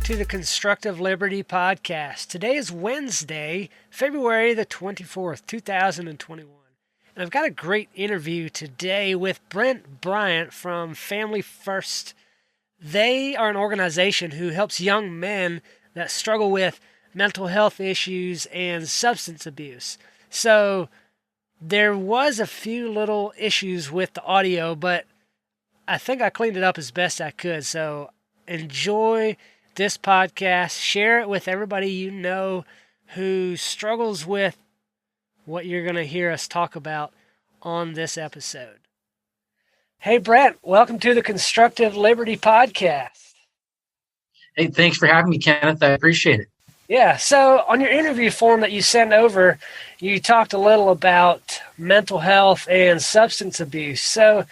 to the Constructive Liberty Podcast. Today is Wednesday, February the 24th, 2021. And I've got a great interview today with Brent Bryant from Family First. They are an organization who helps young men that struggle with mental health issues and substance abuse. So there was a few little issues with the audio, but I think I cleaned it up as best I could. So enjoy this podcast. Share it with everybody you know who struggles with what you're going to hear us talk about on this episode. Hey, Brent, welcome to the Constructive Liberty Podcast. Hey, thanks for having me, Kenneth. I appreciate it. Yeah, so on your interview form that you sent over, you talked a little about mental health and substance abuse. So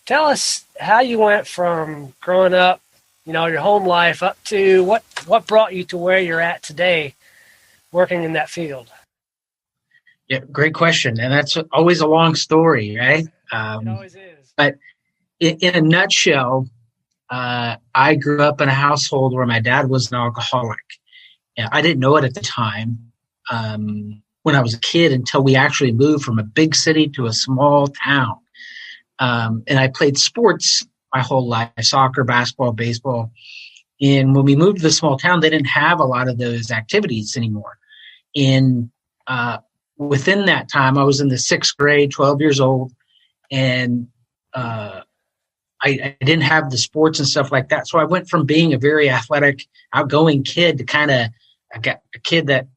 tell us how you went from growing up, your home life, up to what brought you to where you're at today, working in that field. Yeah, great question. And that's always a long story, right? It always is. But in a nutshell, I grew up in a household where my dad was an alcoholic. And I didn't know it at the time when I was a kid until we actually moved from a big city to a small town. And I played sports my whole life, soccer, basketball, baseball. And when we moved to the small town, they didn't have a lot of those activities anymore. And within that time, I was in the sixth grade, 12 years old, and I didn't have the sports and stuff like that. So I went from being a very athletic, outgoing kid to kind of a kid that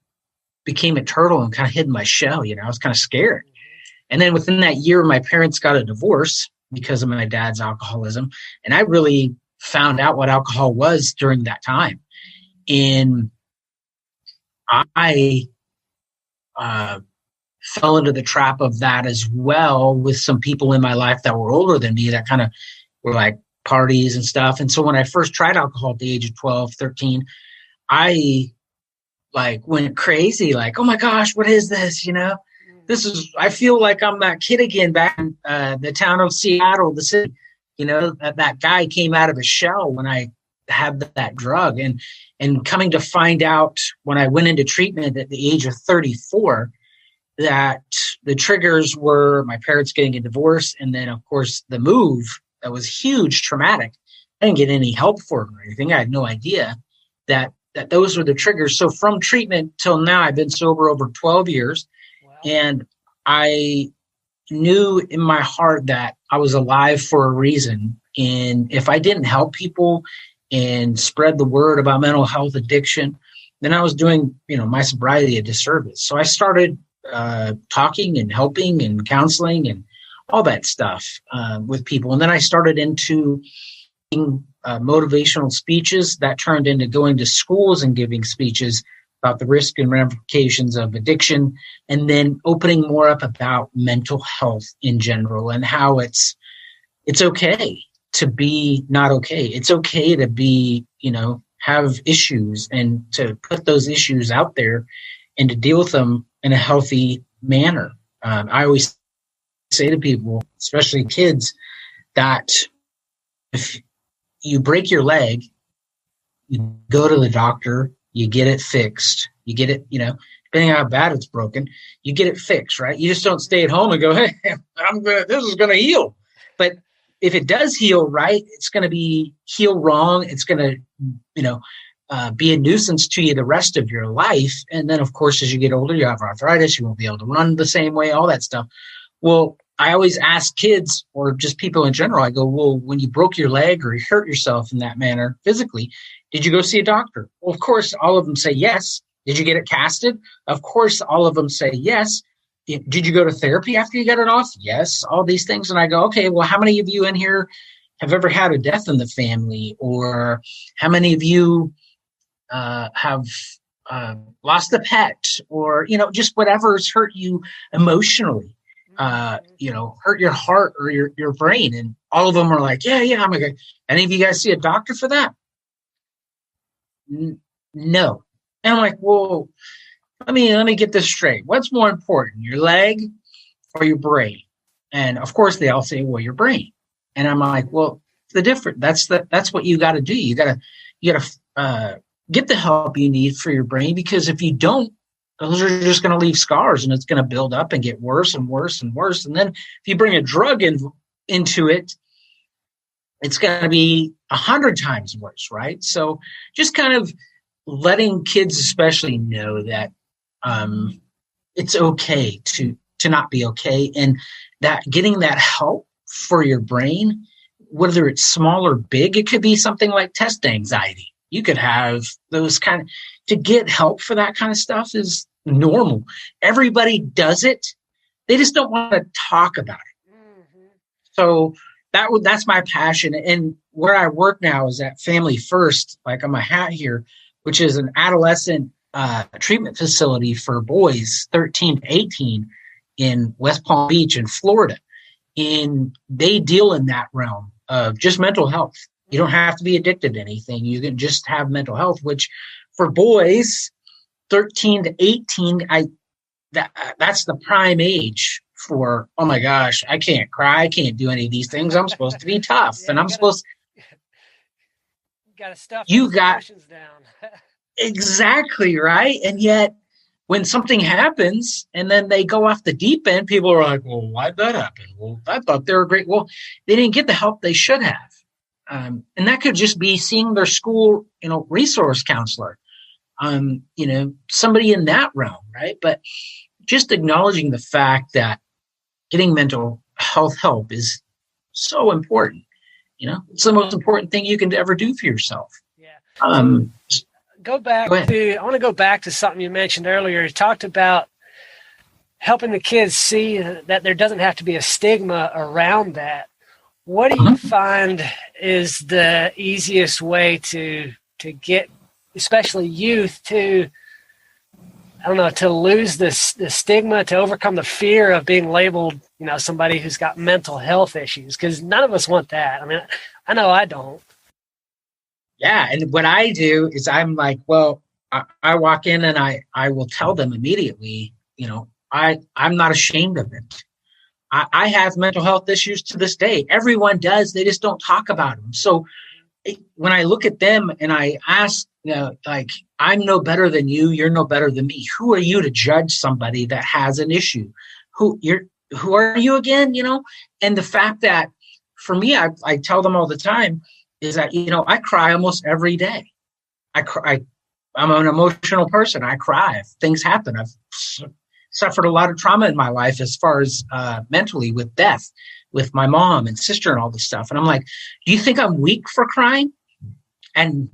became a turtle and kind of hid in my shell. I was kind of scared. And then within that year, my parents got a divorce because of my dad's alcoholism. And I really found out what alcohol was during that time. And I fell into the trap of that as well with some people in my life that were older than me that kind of were like parties and stuff. And so when I first tried alcohol at the age of 12, 13, I went crazy, like, oh my gosh, what is this? I feel like I'm that kid again back in the town of Seattle, the city. That guy came out of his shell when I had that drug. And coming to find out when I went into treatment at the age of 34, that the triggers were my parents getting a divorce. And then, of course, the move that was huge, traumatic. I didn't get any help for it or anything. I had no idea that those were the triggers. So from treatment till now, I've been sober over 12 years. And I knew in my heart that I was alive for a reason. And if I didn't help people and spread the word about mental health addiction, then I was doing, my sobriety a disservice. So I started talking and helping and counseling and all that stuff with people. And then I started into motivational speeches that turned into going to schools and giving speeches about the risk and ramifications of addiction, and then opening more up about mental health in general and how it's okay to be not okay. It's okay to be, have issues and to put those issues out there and to deal with them in a healthy manner. I always say to people, especially kids, that if you break your leg, you go to the doctor, you get it fixed. You get it, depending on how bad it's broken, you get it fixed, right? You just don't stay at home and go, hey, this is going to heal. But if it does heal right, it's going to heal wrong. It's going to, be a nuisance to you the rest of your life. And then, of course, as you get older, you have arthritis. You won't be able to run the same way, all that stuff. Well, I always ask kids or just people in general, I go, well, when you broke your leg or you hurt yourself in that manner physically, did you go see a doctor? Well, of course, all of them say yes. Did you get it casted? Of course, all of them say yes. Did you go to therapy after you got it off? Yes, all these things. And I go, okay, well, how many of you in here have ever had a death in the family? Or how many of you have lost a pet? Or, just whatever's hurt you emotionally, hurt your heart or your brain. And all of them are like, yeah, I'm like, any of you guys see a doctor for that? No. And I'm like, well, let me get this straight. What's more important, your leg or your brain? And of course they all say, well, your brain. And I'm like, well, that's what you got to do. You got to get the help you need for your brain, because if you don't, those are just going to leave scars, and it's going to build up and get worse and worse and worse. And then if you bring a drug into it, it's going to be 100 times worse, right? So just kind of letting kids especially know that it's okay to not be okay, and that getting that help for your brain, whether it's small or big, it could be something like test anxiety. You could have those kind of, to get help for that kind of stuff is normal. Everybody does it. They just don't want to talk about it. Mm-hmm. So that's my passion. And where I work now is at Family First, like on my hat here, which is an adolescent treatment facility for boys 13 to 18 in West Palm Beach in Florida. And they deal in that realm of just mental health. You don't have to be addicted to anything. You can just have mental health, which for boys 13 to 18, that's the prime age for, oh my gosh, I can't cry. I can't do any of these things. I'm supposed to be tough. Yeah, and I'm supposed to. Got to stuff those emotions down. Exactly, right? And yet, when something happens and then they go off the deep end, people are like, well, why'd that happen? Well, I thought they were great. Well, they didn't get the help they should have. And that could just be seeing their school, resource counselor, somebody in that realm, right? But just acknowledging the fact that getting mental health help is so important. It's the most important thing you can ever do for yourself. Yeah. I want to go back to something you mentioned earlier. You talked about helping the kids see that there doesn't have to be a stigma around that. What do you find is the easiest way to get, especially youth, to lose the stigma, to overcome the fear of being labeled, somebody who's got mental health issues? Because none of us want that. I mean, I know I don't. Yeah. And what I do is I'm like, well, I walk in and I will tell them immediately, I'm not ashamed of it. I have mental health issues to this day. Everyone does. They just don't talk about them. So when I look at them and I ask, I'm no better than you. You're no better than me. Who are you to judge somebody that has an issue? Who are you again? And the fact that for me, I tell them all the time is that, I cry almost every day. I'm an emotional person. I cry if things happen. I've suffered a lot of trauma in my life as far as mentally, with death, with my mom and sister and all this stuff. And I'm like, do you think I'm weak for crying? And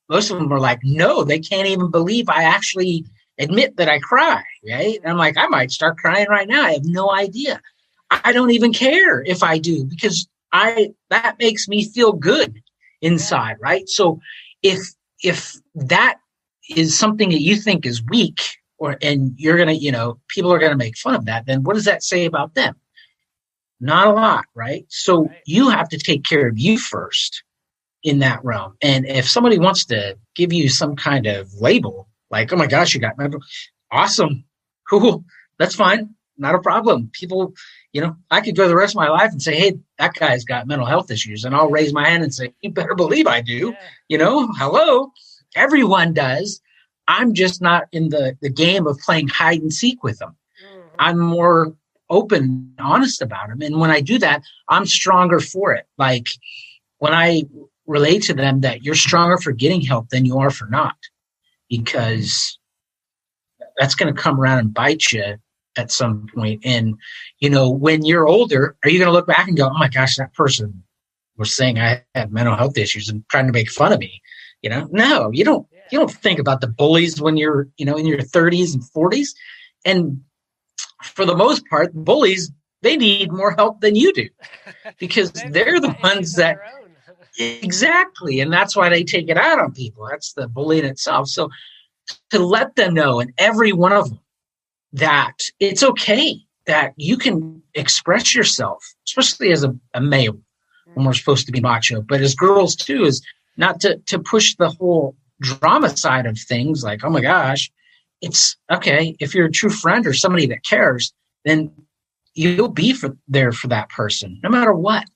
most of them are like, no, they can't even believe I actually admit that I cry, right? And I'm like, I might start crying right now. I have no idea. I don't even care if I do, because that makes me feel good inside, right? So if that is something that you think is weak, and you're going to, people are going to make fun of that, then what does that say about them? Not a lot, right? So you have to take care of you first in that realm. And if somebody wants to give you some kind of label, like, oh my gosh, you got mental, awesome, cool, that's fine, not a problem. People, I could go the rest of my life and say, hey, that guy's got mental health issues. And I'll raise my hand and say, you better believe I do. Yeah. Hello, everyone does. I'm just not in the game of playing hide and seek with them. Mm-hmm. I'm more open, honest about them. And when I do that, I'm stronger for it. Like when I relate to them that you're stronger for getting help than you are for not, because that's going to come around and bite you at some point. And, when you're older, are you going to look back and go, oh my gosh, that person was saying I had mental health issues and trying to make fun of me? No, you don't. You don't think about the bullies when you're, in your 30s and 40s. And for the most part, bullies, they need more help than you do, because they're the ones that exactly. And that's why they take it out on people. That's the bullying itself. So to let them know, and every one of them, that it's okay, that you can express yourself, especially as a male, when we're supposed to be macho, but as girls too, is not to push the whole drama side of things, like, oh my gosh, it's okay. If you're a true friend or somebody that cares, then you'll be there for that person, no matter what.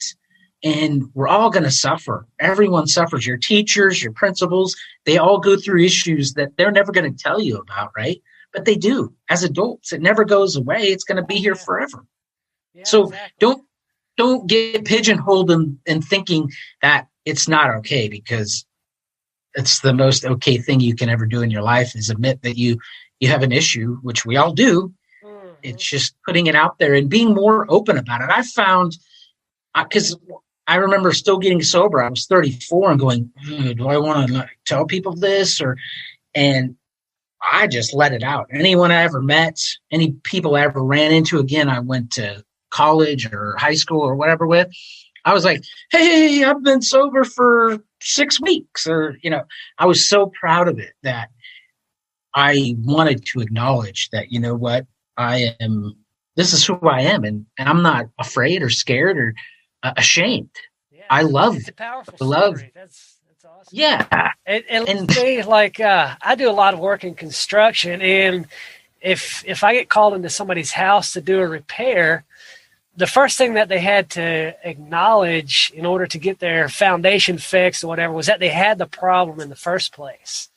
and we're all going to suffer. Everyone suffers. Your teachers, your principals, they all go through issues that they're never going to tell you about, right? But they do as adults. It never goes away. It's going to be here forever. Yeah, So exactly. don't get pigeonholed in thinking that it's not okay, because it's the most okay thing you can ever do in your life is admit that you have an issue, which we all do. It's just putting it out there and being more open about it. I found, because I remember still getting sober. I was 34 and going, do I want to tell people this? And I just let it out. Anyone I ever met, any people I ever ran into, again, I went to college or high school or whatever with, I was like, hey, I've been sober for 6 weeks. Or, I was so proud of it that I wanted to acknowledge that, you know what, this is who I am. And I'm not afraid or scared or ashamed. Yeah, I love it's a powerful love. story. That's awesome. Yeah. And And let's say, like, I do a lot of work in construction, and if I get called into somebody's house to do a repair, the first thing that they had to acknowledge in order to get their foundation fixed or whatever was that they had the problem in the first place.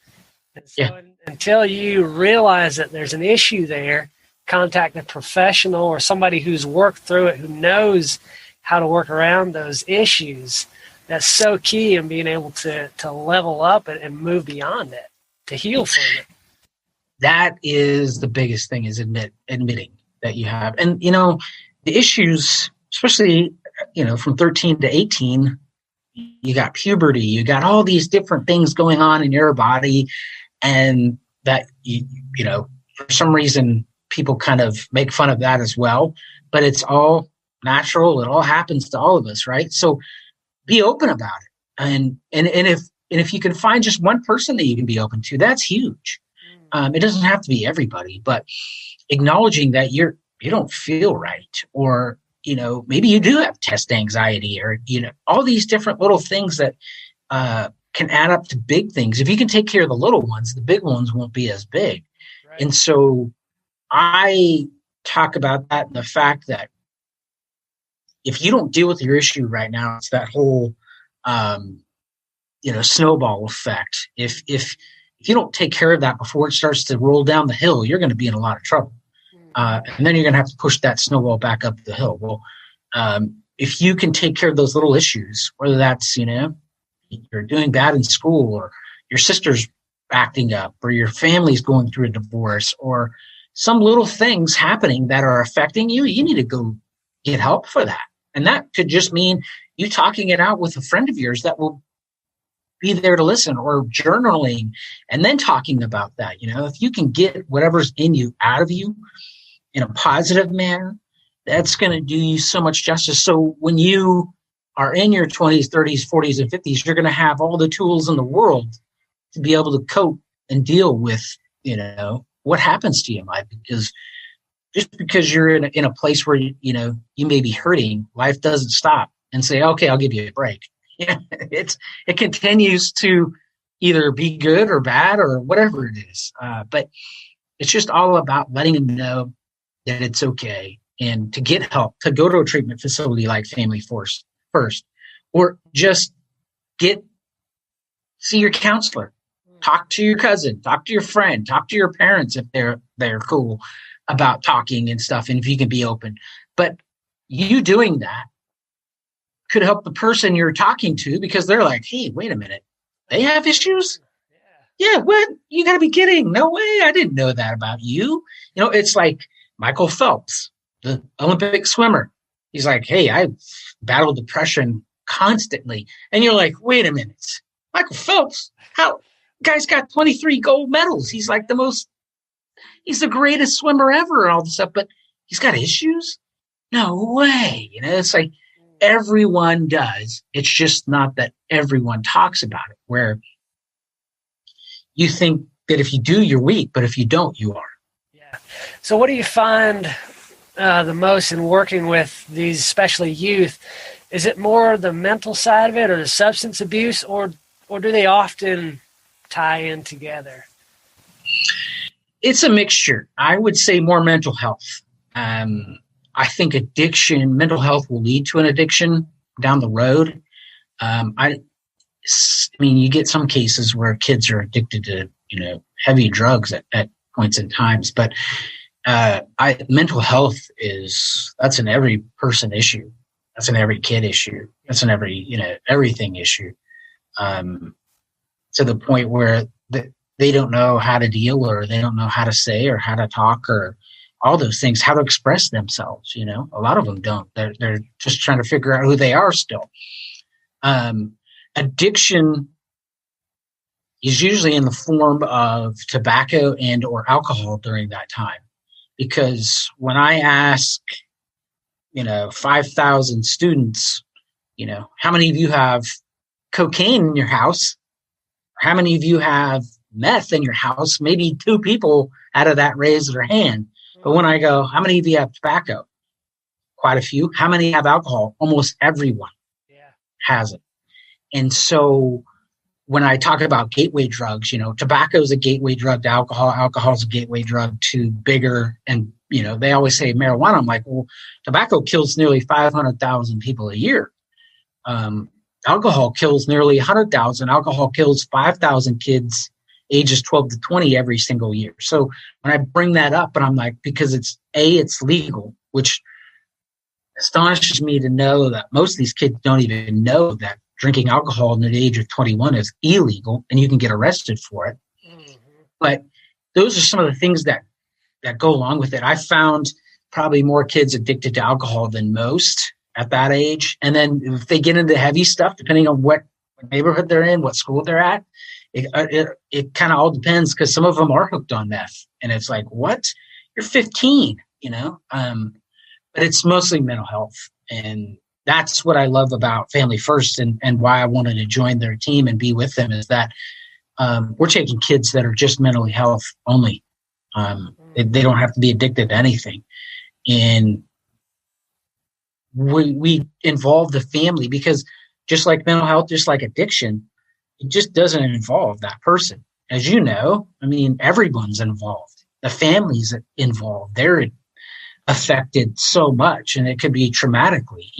And so until you realize that there's an issue there, contact a professional or somebody who's worked through it, who knows how to work around those issues. That's so key in being able to level up and move beyond it, to heal from it. That is the biggest thing, is admitting that you have. And, the issues, especially, from 13 to 18, you got puberty, you got all these different things going on in your body. And that, for some reason, people kind of make fun of that as well. But it's all natural. It all happens to all of us, right? So be open about it. And if you can find just one person that you can be open to, that's huge. It doesn't have to be everybody, but acknowledging that you don't feel right, or, maybe you do have test anxiety, or, all these different little things that can add up to big things. If you can take care of the little ones, the big ones won't be as big. Right. And so I talk about that, and the fact that if you don't deal with your issue right now, it's that whole, snowball effect. If you don't take care of that before it starts to roll down the hill, you're going to be in a lot of trouble. And then you're going to have to push that snowball back up the hill. Well, if you can take care of those little issues, whether that's, you're doing bad in school, or your sister's acting up, or your family's going through a divorce, or some little things happening that are affecting you, you need to go get help for that. And that could just mean you talking it out with a friend of yours that will be there to listen, or journaling and then talking about that. If you can get whatever's in you out of you in a positive manner, that's going to do you so much justice. So when you are in your 20s, 30s, 40s, and 50s, you're going to have all the tools in the world to be able to cope and deal with, what happens to you in life. Because just because you're in a place where, you may be hurting, life doesn't stop and say, okay, I'll give you a break. It continues to either be good or bad or whatever it is. But it's just all about letting them know that it's okay, and to get help, to go to a treatment facility like Family First, or just see your counselor, talk to your cousin, talk to your friend, talk to your parents if they're cool about talking and stuff, and if you can be open. But you doing that could help the person you're talking to, because they're like, hey, wait a minute, they have issues? Yeah, what? You got to be kidding. No way. I didn't know that about you. It's like Michael Phelps, the Olympic swimmer. He's like, hey, I battle depression constantly. And you're like, wait a minute, Michael Phelps, how? Guy's got 23 gold medals. He's like he's the greatest swimmer ever and all this stuff, but he's got issues? No way. It's like everyone does. It's just not that everyone talks about it, where you think that if you do, you're weak, but if you don't, you are. Yeah. So what do you find the most in working with these, especially youth? Is it more the mental side of it, or the substance abuse, or do they often tie in together? It's a mixture. I would say more mental health. I think mental health will lead to an addiction. down the road, I mean, you get some cases where kids are addicted to, heavy drugs at points in times, but mental health that's an every person issue. That's an every kid issue. That's an every, everything issue. To the point where they don't know how to deal, or they don't know how to say or how to talk or all those things, how to express themselves. A lot of them don't. They're just trying to figure out who they are still. Addiction is usually in the form of tobacco and or alcohol during that time. Because when I ask, 5,000 students, how many of you have cocaine in your house? How many of you have meth in your house? Maybe 2 people out of that raise their hand. But when I go, how many of you have tobacco? Quite a few. How many have alcohol? Almost everyone has it. And so when I talk about gateway drugs, tobacco is a gateway drug to alcohol. Alcohol is a gateway drug to bigger. And, they always say marijuana. I'm like, well, tobacco kills nearly 500,000 people a year. Alcohol kills nearly 100,000. Alcohol kills 5,000 kids ages 12 to 20 every single year. So when I bring that up, and I'm like, because it's legal, which astonishes me to know that most of these kids don't even know that drinking alcohol at the age of 21 is illegal and you can get arrested for it. Mm-hmm. But those are some of the things that go along with it. I found probably more kids addicted to alcohol than most at that age. And then if they get into heavy stuff, depending on what neighborhood they're in, what school they're at, it kind of all depends, because some of them are hooked on meth. And it's like, what? You're 15, but it's mostly mental health. And that's what I love about Family First, and why I wanted to join their team and be with them, is that we're taking kids that are just mentally health only. They don't have to be addicted to anything. And we involve the family, because just like mental health, just like addiction, it just doesn't involve that person. As you know, I mean, everyone's involved. The family's involved. They're affected so much, and it could be traumatically,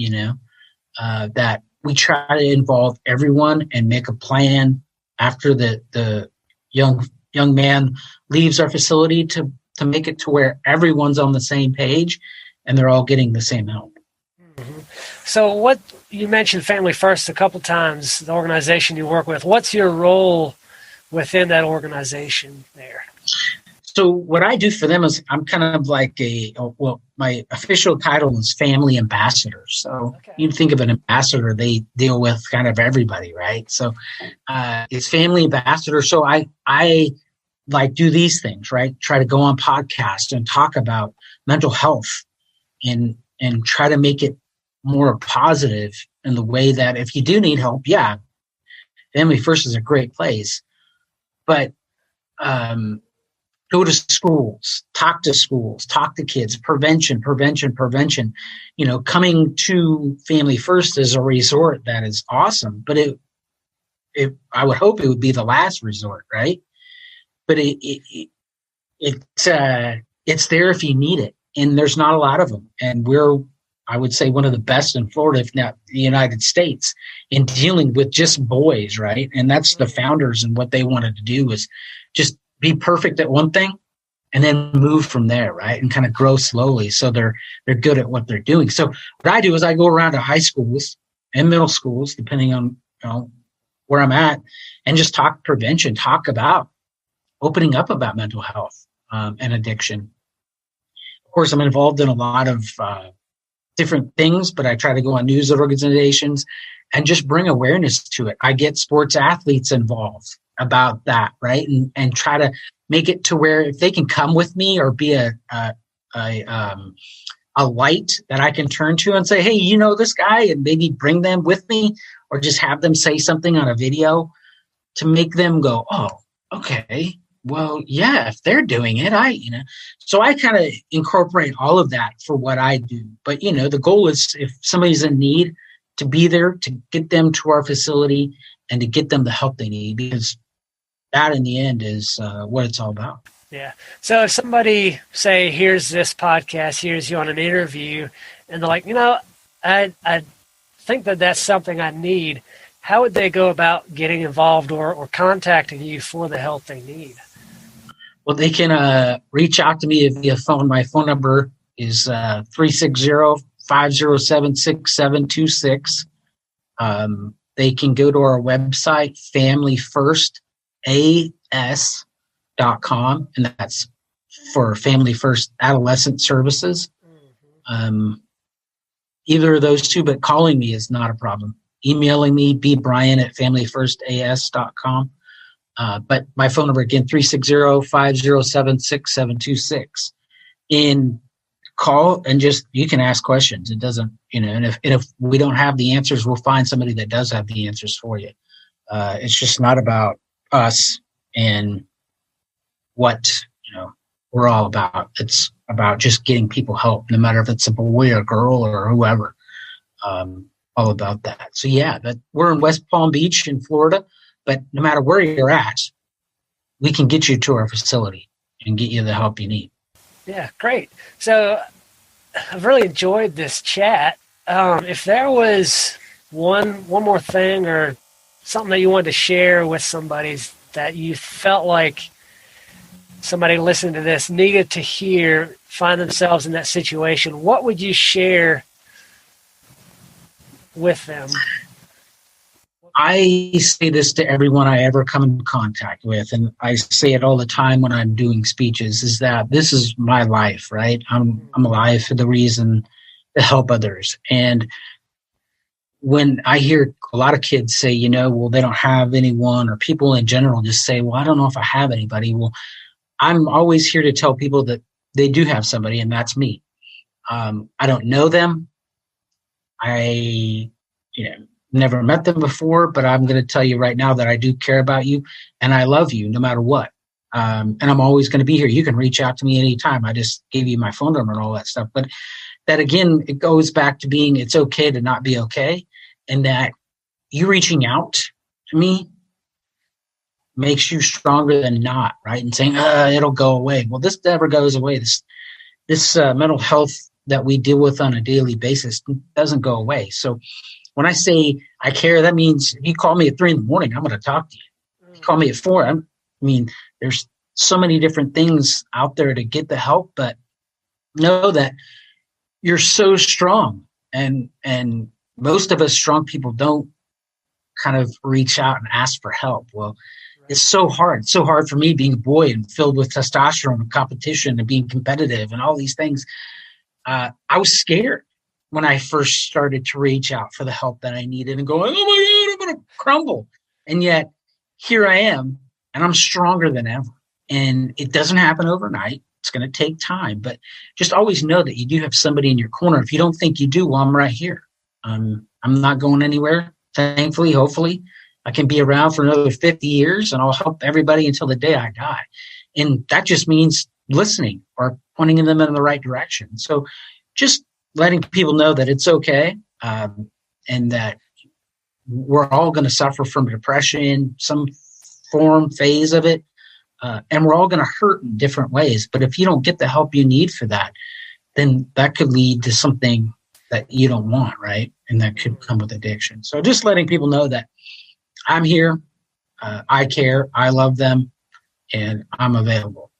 that we try to involve everyone and make a plan after the young man leaves our facility to make it to where everyone's on the same page and they're all getting the same help. Mm-hmm. So what you mentioned Family First a couple times, the organization you work with. What's your role within that organization there? So what I do for them is I'm kind of like my official title is family ambassador. So you think of an ambassador, they deal with kind of everybody, right? So it's family ambassador. So I like do these things, right? Try to go on podcasts and talk about mental health and try to make it more positive in the way that if you do need help, Family First is a great place. But go to schools, talk to kids, prevention. Coming to Family First is a resort that is awesome, but I would hope it would be the last resort, right? But it's there if you need it, and there's not a lot of them. And we're, I would say, one of the best in Florida, if not the United States, in dealing with just boys, right? And that's the founders, and what they wanted to do was just be perfect at one thing and then move from there, right? And kind of grow slowly so they're good at what they're doing. So what I do is I go around to high schools and middle schools, depending on where I'm at, and just talk prevention, talk about opening up about mental health and addiction. Of course, I'm involved in a lot of different things, but I try to go on news organizations and just bring awareness to it. I get sports athletes involved about that, right? And try to make it to where if they can come with me or be a light that I can turn to and say, hey, you know this guy, and maybe bring them with me, or just have them say something on a video to make them go, oh, okay, well, yeah, if they're doing it, so I kind of incorporate all of that for what I do. But, the goal is, if somebody's in need, to be there to get them to our facility and to get them the help they need, because that in the end is what it's all about. Yeah. So if somebody say, here's this podcast, here's you on an interview, and they're like, I think that that's something I need, how would they go about getting involved or contacting you for the help they need? Well, they can reach out to me via phone. My phone number is 360-507-6726. They can go to our website, familyfirstas.com, and that's for Family First Adolescent Services. Either of those two, but calling me is not a problem. Emailing me, bbryan@familyfirstas.com. But my phone number again, 360-507-6726. And call and just, you can ask questions. It doesn't, and if we don't have the answers, we'll find somebody that does have the answers for you. It's just not about us and what, we're all about. It's about just getting people help, no matter if it's a boy or girl or whoever. All about that. So yeah, we're in West Palm Beach in Florida, but no matter where you're at, we can get you to our facility and get you the help you need. Yeah, great. So I've really enjoyed this chat. If there was one more thing or something that you wanted to share with somebody that you felt like somebody listening to this needed to hear, find themselves in that situation, what would you share with them? I say this to everyone I ever come in contact with, and I say it all the time when I'm doing speeches, is that this is my life, right? I'm alive for the reason to help others. And when I hear a lot of kids say, well, they don't have anyone, or people in general just say, well, I don't know if I have anybody. Well, I'm always here to tell people that they do have somebody, and that's me. I don't know them. I, never met them before, but I'm going to tell you right now that I do care about you and I love you no matter what. And I'm always going to be here. You can reach out to me anytime. I just gave you my phone number and all that stuff. But that, again, it goes back to being, it's okay to not be okay. And that you reaching out to me makes you stronger than not, right? And saying, it'll go away. Well, this never goes away. This mental health that we deal with on a daily basis doesn't go away. So when I say I care, that means if you call me at 3 a.m, I'm going to talk to you. If you call me at 4, there's so many different things out there to get the help, but know that you're so strong. And most of us strong people don't kind of reach out and ask for help. Well, it's so hard. It's so hard for me being a boy and filled with testosterone and competition and being competitive and all these things. I was scared when I first started to reach out for the help that I needed and going, oh my God, I'm going to crumble. And yet here I am, and I'm stronger than ever. And it doesn't happen overnight. It's going to take time, but just always know that you do have somebody in your corner. If you don't think you do, well, I'm right here. I'm not going anywhere. Thankfully, hopefully, I can be around for another 50 years and I'll help everybody until the day I die. And that just means listening or pointing them in the right direction. So just letting people know that it's okay, and that we're all going to suffer from depression, some form, phase of it, and we're all going to hurt in different ways. But if you don't get the help you need for that, then that could lead to something that you don't want, right? And that could come with addiction. So just letting people know that I'm here, I care, I love them, and I'm available.